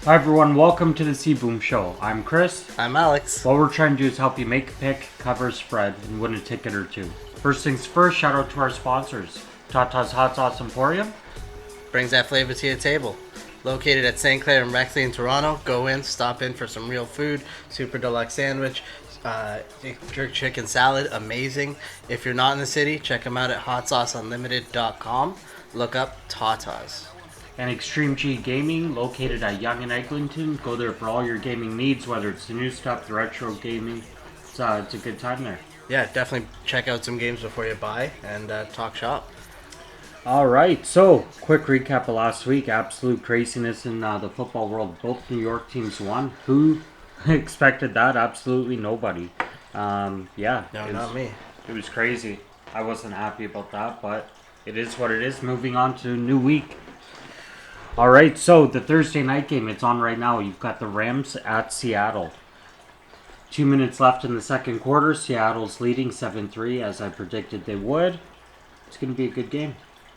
Hi everyone, welcome to the CBoom Show. I'm Chris. I'm Alex. What we're trying to do is help you make a pick, cover a spread, and win a ticket or two. First things first, shout out to our sponsors. Tata's Hot Sauce Emporium. Brings that flavor to your table. Located at St. Clair and Rexley in Toronto. Go in, stop in for some real food. Super deluxe sandwich. Jerk chicken salad, amazing. If you're not in the city, check them out at hotsauceunlimited.com. Look up Tata's. And Extreme G Gaming, located at Yonge and Eglinton. Go there for all your gaming needs, whether it's the new stuff, the retro gaming. It's a good time there. Yeah, definitely check out some games before you buy and talk shop. Alright, so quick recap of last week. Absolute craziness in the football world. Both New York teams won. Who expected that? Absolutely nobody. No, not me. It was crazy. I wasn't happy about that, but it is what it is. Moving on to a new week. Alright, so the Thursday night game, it's on right now. You've got the Rams at Seattle. 2 minutes left in the second quarter. Seattle's leading 7-3, as I predicted they would. It's going to be a good game.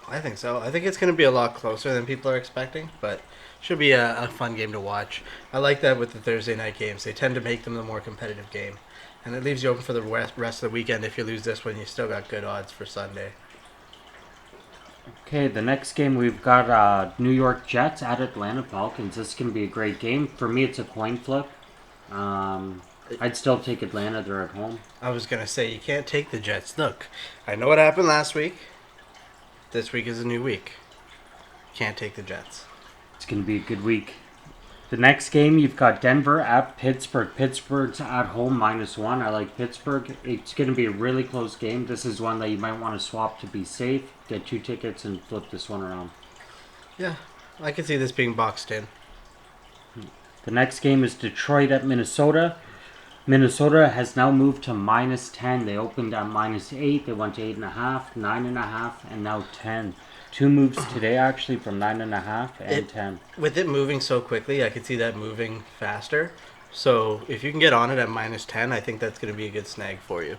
I think so. I think it's going to be a lot closer than people are expecting, but should be a fun game to watch. I like that with the Thursday night games. They tend to make them the more competitive game, and it leaves you open for the rest of the weekend. If you lose this one, you still got good odds for Sunday. Okay, the next game we've got New York Jets at Atlanta Falcons. This can be a great game. For me, it's a coin flip. I'd still take Atlanta. They're at home. I was going to say, you can't take the Jets. Look, I know what happened last week. This week is a new week. Can't take the Jets. It's going to be a good week. The next game, you've got Denver at Pittsburgh. Pittsburgh's at home, -1. I like Pittsburgh. It's going to be a really close game. This is one that you might want to swap to be safe. Get 2 tickets and flip this one around. Yeah, I can see this being boxed in. The next game is Detroit at Minnesota. Minnesota has now moved to -10. They opened at -8. They went to 8.5, 9.5, and now 10. 2 moves today, actually, from 9.5 and 10. With it moving so quickly, I could see that moving faster. So if you can get on it at -10, I think that's going to be a good snag for you.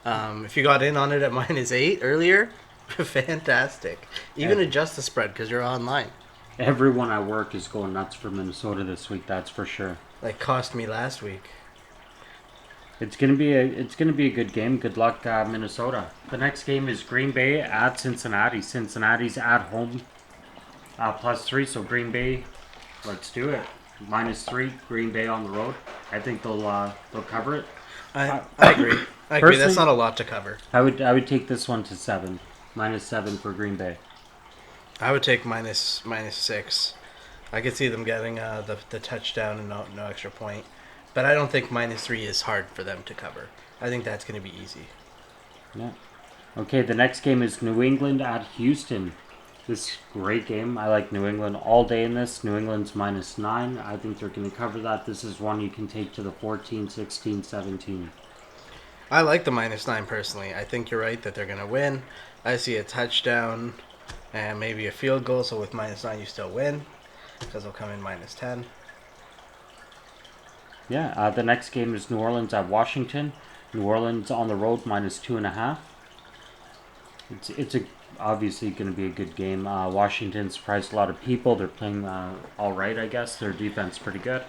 If you got in on it at -8 earlier, fantastic. Even adjust the spread because you're online. Everyone at work is going nuts for Minnesota this week, that's for sure. Like cost me last week. It's gonna be a good game. Good luck, Minnesota. The next game is Green Bay at Cincinnati. Cincinnati's at home, +3. So Green Bay, let's do it. -3. Green Bay on the road. I think they'll cover it. I agree. I agree. That's not a lot to cover. I would take this one to 7. -7 for Green Bay. I would take -6. I could see them getting the touchdown and no extra point. But I don't think -3 is hard for them to cover. I think that's going to be easy. Yeah. Okay, the next game is New England at Houston. This is a great game. I like New England all day in this. New England's -9. I think they're going to cover that. This is one you can take to the 14, 16, 17. I like the -9 personally. I think you're right that they're going to win. I see a touchdown and maybe a field goal. So with -9, you still win because they'll come in -10. Yeah, the next game is New Orleans at Washington. New Orleans on the road, -2.5. It's obviously going to be a good game. Washington surprised a lot of people. They're playing all right, I guess. Their defense pretty good.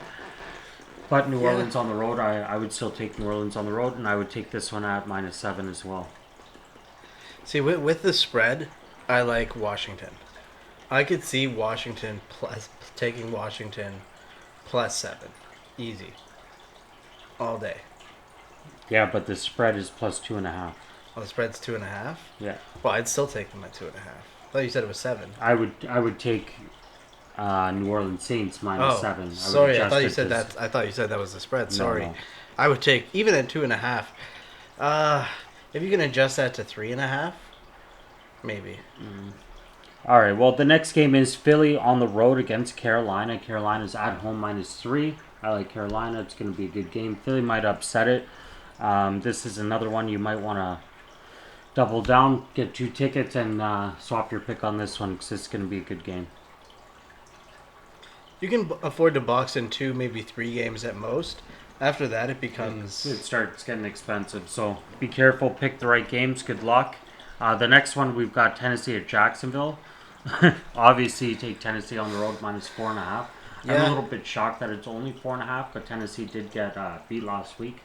But New Orleans on the road, I would still take New Orleans on the road, and I would take this one at -7 as well. See, with the spread, I like Washington. I could see taking Washington +7. Easy. All day. Yeah, but the spread is +2.5. Oh, the spread's 2.5? Yeah. Well, I'd still take them at 2.5. I thought you said it was 7. I would take New Orleans Saints -7. Sorry, I thought you said that. I thought you said that was the spread. Sorry. No. I would take even at 2.5. If you can adjust that to 3.5, maybe. All right. Well, the next game is Philly on the road against Carolina. Carolina's at home -3. I like Carolina. It's going to be a good game. Philly might upset it. This is another one you might want to double down, get 2 tickets, and swap your pick on this one because it's going to be a good game. You can afford to box in 2, maybe 3 games at most. After that, it becomes... It starts getting expensive. So be careful. Pick the right games. Good luck. The next one, we've got Tennessee at Jacksonville. Obviously, you take Tennessee on the road, -4.5. I'm a Yeah. little bit shocked that it's only 4.5, but Tennessee did get beat last week.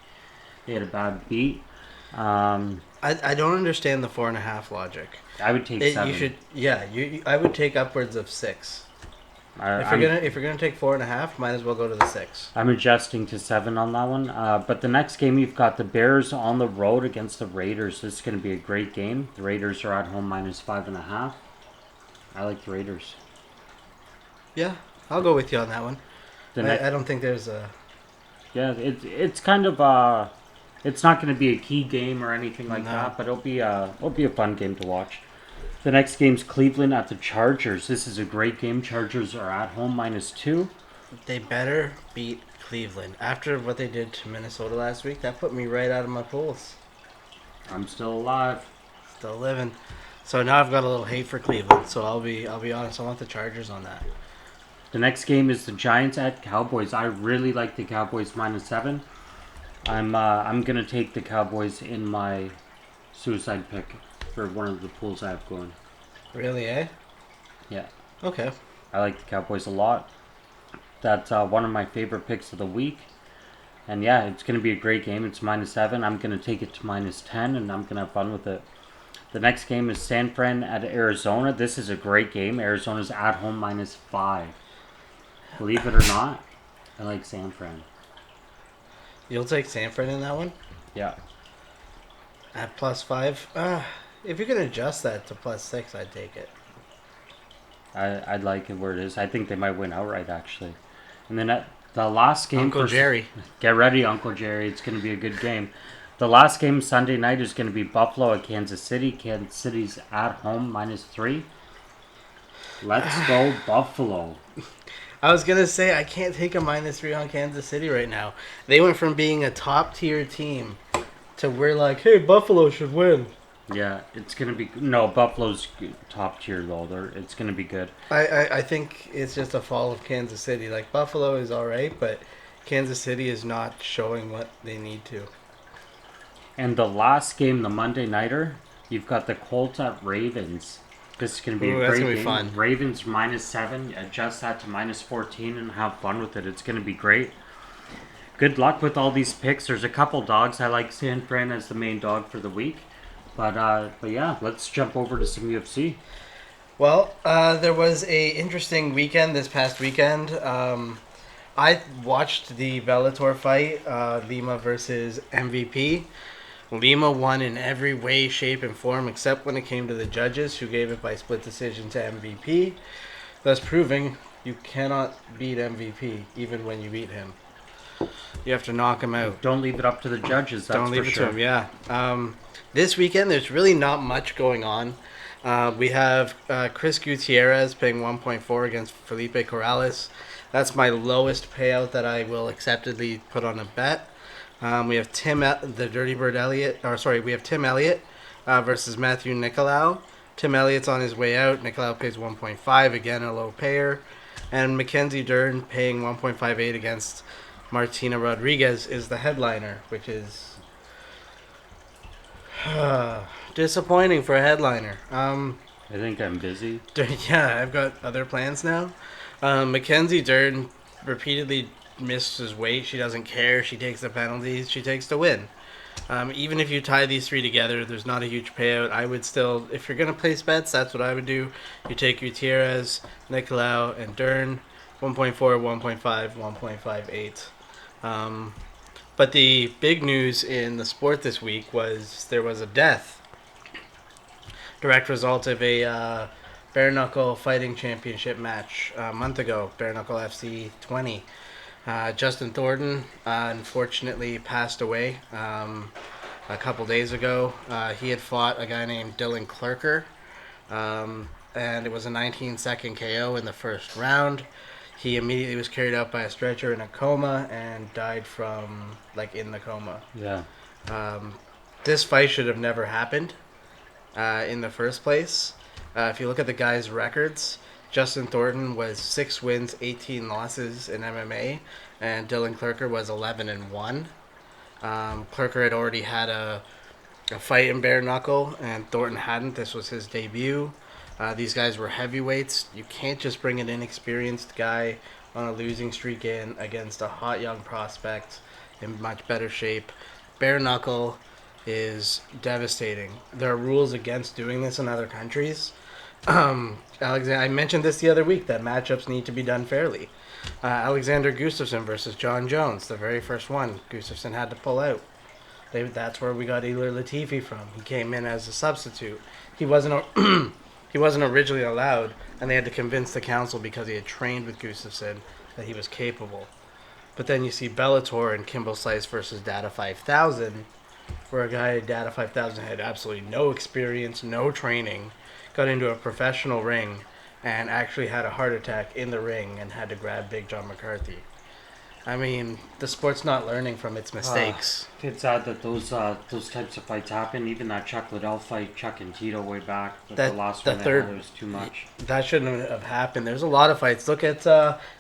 They had a bad beat. I don't understand the 4.5 logic. I would take It, 7. you should, yeah. I would take upwards of 6. I'm If you're gonna take 4.5, might as well go to the 6. I'm adjusting to 7 on that one. But the next game, you've got the Bears on the road against the Raiders. This is going to be a great game. The Raiders are at home -5.5. I like the Raiders. Yeah, I'll go with you on that one. I don't think there's a. Yeah, it's kind of it's not going to be a key game or anything like that, but it'll be a fun game to watch. The next game's Cleveland at the Chargers. This is a great game. Chargers are at home -2. They better beat Cleveland. After what they did to Minnesota last week, that put me right out of my pools. I'm still alive. Still living. So now I've got a little hate for Cleveland. So I'll be honest. I want the Chargers on that. The next game is the Giants at Cowboys. I really like the Cowboys -7. I'm gonna take the Cowboys in my suicide pick for one of the pools I have going. Really, eh? Yeah, Okay. I like the Cowboys a lot. That's one of my favorite picks of the week. And yeah, it's gonna be a great game. It's -7. I'm gonna take it to -10, and I'm gonna have fun with it. The next game is San Fran at Arizona. This is a great game. Arizona's at home -5. Believe it or not, I like San Fran. You'll take San Fran in that one Yeah. at +5. If you can adjust that to +6, I'd take it. I'd like it where it is. I think they might win outright, actually. And then the last game... Uncle Jerry. Get ready, Uncle Jerry. It's going to be a good game. The last game Sunday night is going to be Buffalo at Kansas City. Kansas City's at home -3. Let's go, Buffalo. I was going to say, I can't take a -3 on Kansas City right now. They went from being a top-tier team to we're like, hey, Buffalo should win. Yeah, it's going to be... No, Buffalo's top tier, though. It's going to be good. I think it's just a fall of Kansas City. Like, Buffalo is all right, but Kansas City is not showing what they need to. And the last game, the Monday nighter, you've got the Colts at Ravens. This is going to be a that's great gonna be game. fun. Ravens -7. Adjust that to -14 and have fun with it. It's going to be great. Good luck with all these picks. There's a couple dogs. I like San Fran as the main dog for the week. But yeah, let's jump over to some UFC. Well, there was a interesting weekend this past weekend. I watched the Bellator fight, Lima versus MVP. Lima won in every way, shape, and form except when it came to the judges, who gave it by split decision to MVP, thus proving you cannot beat MVP even when you beat him. You have to knock him out. Don't leave it up to the judges. That's Don't leave for it sure. to him, yeah. This weekend, there's really not much going on. We have Chris Gutierrez paying 1.4 against Felipe Corrales. That's my lowest payout that I will acceptedly put on a bet. We have Tim Elliott versus Matthew Nicolau. Tim Elliott's on his way out. Nicolau pays 1.5, again a low payer. And Mackenzie Dern paying 1.58 against Martina Rodriguez is the headliner, which is disappointing for a headliner. I think I'm busy. Yeah, I've got other plans now. Mackenzie Dern repeatedly missed his weight. She doesn't care. She takes the penalties. She takes the win. Even if you tie these three together, there's not a huge payout. I would still, if you're going to place bets, that's what I would do. You take Gutierrez, Nicolau, and Dern. 1.4, 1.5, 1.58. But the big news in the sport this week was there was a death. Direct result of a bare knuckle fighting championship match a month ago. Bare knuckle FC 20. Justin Thornton unfortunately passed away a couple days ago. He had fought a guy named Dylan Clerker, and it was a 19-second KO in the first round. He immediately was carried out by a stretcher in a coma and died from, in the coma. Yeah. This fight should have never happened in the first place. If you look at the guy's records, Justin Thornton was 6 wins, 18 losses in MMA, and Dylan Clerker was 11-1. Clerker had already had a fight in bare knuckle, and Thornton hadn't. This was his debut. These guys were heavyweights. You can't just bring an inexperienced guy on a losing streak in against a hot young prospect in much better shape. Bare knuckle is devastating. There are rules against doing this in other countries. I mentioned this the other week that matchups need to be done fairly. Alexander Gustafson versus John Jones, the very first one. Gustafson had to pull out. That's where we got Elir Latifi from. He came in as a substitute. He wasn't he wasn't originally allowed, and they had to convince the council because he had trained with Gustafson that he was capable. But then you see Bellator and Kimbo Slice versus Data 5000, where a guy at Data 5000 had absolutely no experience, no training, got into a professional ring, and actually had a heart attack in the ring and had to grab Big John McCarthy. I mean, the sport's not learning from its mistakes. It's sad that those types of fights happen. Even that Chuck Liddell fight, Chuck and Tito way back, the last one they had, it was too much. That shouldn't have happened. There's a lot of fights. Look at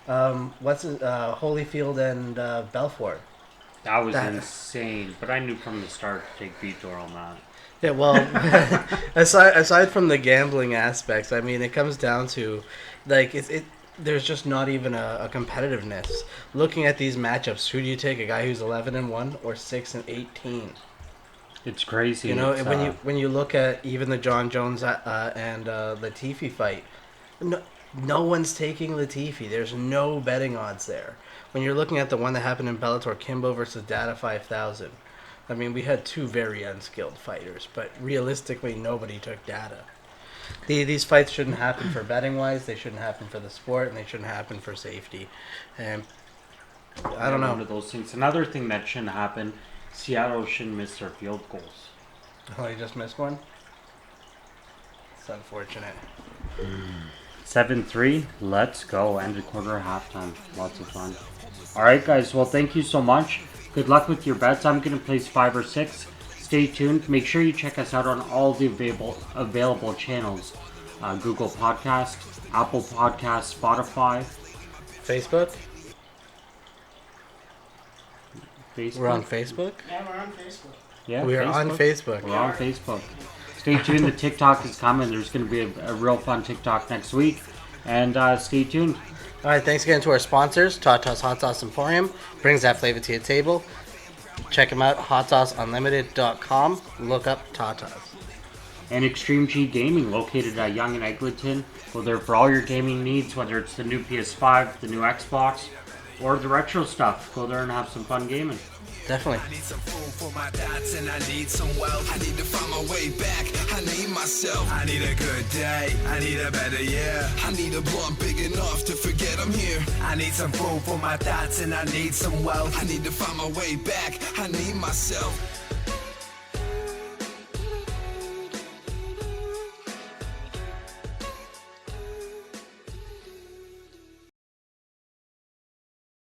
Holyfield and Belfort. That was insane. But I knew from the start to take Vitor on that. Yeah, well, aside from the gambling aspects, I mean, it comes down to, like, there's just not even a competitiveness. Looking at these matchups, who do you take? A guy who's 11-1 or 6-18? It's crazy. You know, when you look at even the John Jones and Latifi fight, no one's taking Latifi. There's no betting odds there. When you're looking at the one that happened in Bellator, Kimbo versus Data 5000. I mean, we had two very unskilled fighters, but realistically, nobody took Data. These fights shouldn't happen for betting-wise. They shouldn't happen for the sport, and they shouldn't happen for safety. And I don't know. One of those things. Another thing that shouldn't happen, Seattle shouldn't miss their field goals. Oh, you just missed one? It's unfortunate. 7-3. Let's go. End of quarter, halftime. Lots of fun. All right, guys. Well, thank you so much. Good luck with your bets. I'm going to place 5 or 6. Stay tuned. Make sure you check us out on all the available channels. Google Podcast, Apple Podcast, Spotify. Facebook? We're on Facebook? Yeah, we're on Facebook. Yeah, we are on Facebook. We're on Facebook. Stay tuned. The TikTok is coming. There's going to be a real fun TikTok next week. And stay tuned. All right, thanks again to our sponsors, Tata's Hot Sauce Emporium. Brings that flavor to your table. Check them out, hotsauceunlimited.com. Look up Tata's. And Extreme G Gaming, located at Yonge and Eglinton. Go there for all your gaming needs, whether it's the new PS5, the new Xbox, or the retro stuff. Go there and have some fun gaming. Definitely. I need some food for my thoughts and I need some wealth. I need to find my way back. I need myself. I need a good day. I need a better year. I need a blunt big enough to forget I'm here. I need some food for my thoughts and I need some wealth. I need to find my way back. I need myself.